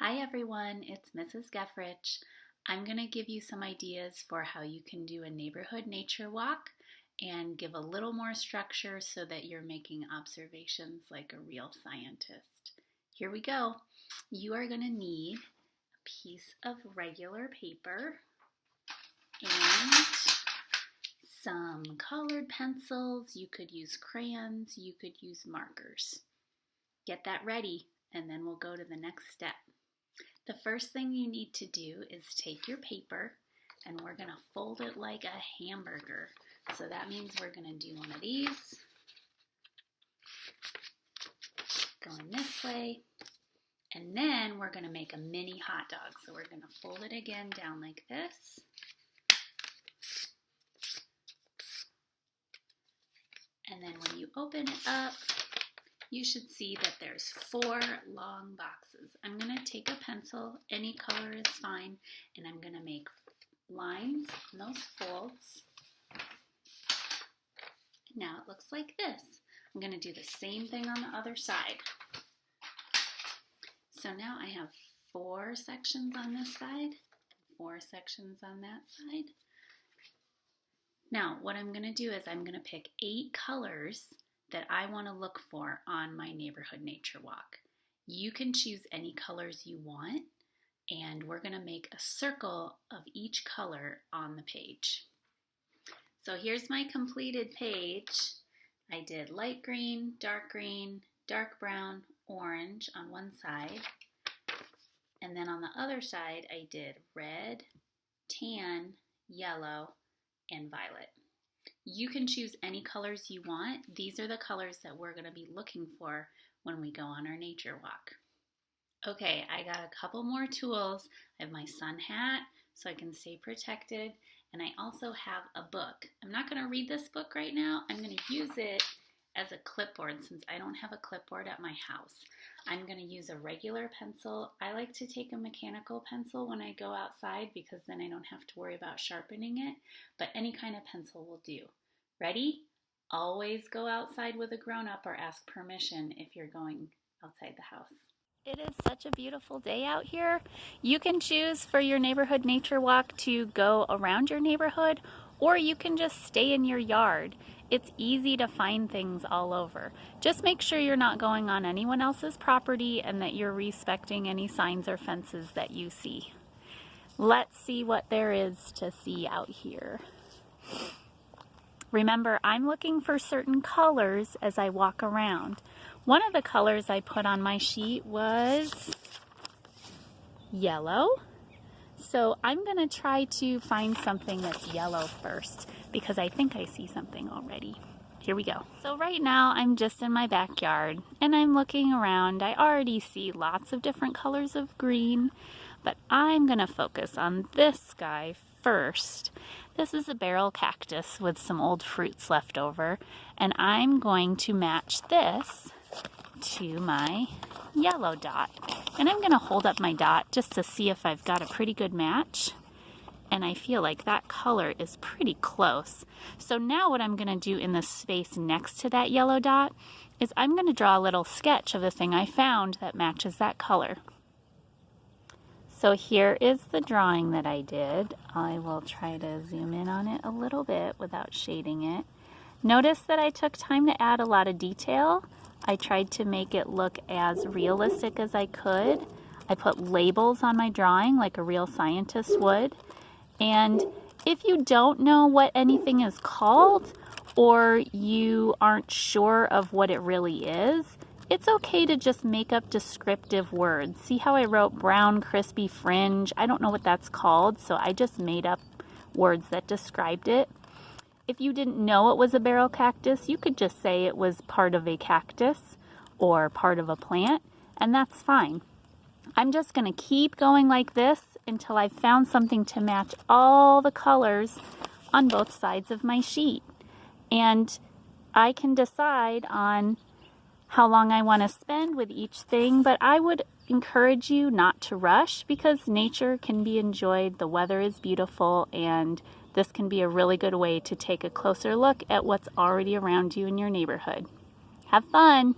Hi everyone, it's Mrs. Geffrich. I'm going to give you some ideas for how you can do a neighborhood nature walk and give a little more structure so that you're making observations like a real scientist. Here we go. You are going to need a piece of regular paper and some colored pencils. You could use crayons, you could use markers. Get that ready and then we'll go to the next step. The first thing you need to do is take your paper and we're going to fold it like a hamburger. So that means we're going to do one of these, going this way, and then we're going to make a mini hot dog. So we're going to fold it again down like this. And then when you open it up, you should see that there's 4 long boxes. I'm going to take a pencil, any color is fine, and I'm going to make lines on those folds. Now it looks like this. I'm going to do the same thing on the other side. So now I have 4 sections on this side, 4 sections on that side. Now what I'm going to do is I'm going to pick 8 colors that I want to look for on my neighborhood nature walk. You can choose any colors you want, and we're going to make a circle of each color on the page. So here's my completed page. I did light green, dark brown, orange on one side, and then on the other side I did red, tan, yellow, and violet. You can choose any colors you want. These are the colors that we're going to be looking for when we go on our nature walk. Okay, I got a couple more tools. I have my sun hat so I can stay protected, and I also have a book. I'm not going to read this book right now. I'm going to use it as a clipboard since I don't have a clipboard at my house. I'm going to use a regular pencil. I like to take a mechanical pencil when I go outside because then I don't have to worry about sharpening it, but any kind of pencil will do. Ready? Always go outside with a grown-up or ask permission if you're going outside the house. It is such a beautiful day out here. You can choose for your neighborhood nature walk to go around your neighborhood, or you can just stay in your yard. It's easy to find things all over. Just make sure you're not going on anyone else's property and that you're respecting any signs or fences that you see. Let's see what there is to see out here. Remember, I'm looking for certain colors as I walk around. One of the colors I put on my sheet was yellow. So I'm going to try to find something that's yellow first because I think I see something already. Here we go. So right now I'm just in my backyard and I'm looking around. I already see lots of different colors of green, but I'm going to focus on this guy first. This is a barrel cactus with some old fruits left over, and I'm going to match this to my yellow dot. And I'm going to hold up my dot just to see if I've got a pretty good match. And I feel like that color is pretty close. So now what I'm going to do in the space next to that yellow dot is I'm going to draw a little sketch of the thing I found that matches that color. So here is the drawing that I did. I will try to zoom in on it a little bit without shading it. Notice that I took time to add a lot of detail. I tried to make it look as realistic as I could. I put labels on my drawing like a real scientist would. And if you don't know what anything is called or you aren't sure of what it really is, it's okay to just make up descriptive words. See how I wrote brown crispy fringe? I don't know what that's called, so I just made up words that described it. If you didn't know it was a barrel cactus, you could just say it was part of a cactus or part of a plant, and that's fine. I'm just going to keep going like this until I've found something to match all the colors on both sides of my sheet. And I can decide on how long I want to spend with each thing, but I would encourage you not to rush because nature can be enjoyed, the weather is beautiful, and this can be a really good way to take a closer look at what's already around you in your neighborhood. Have fun!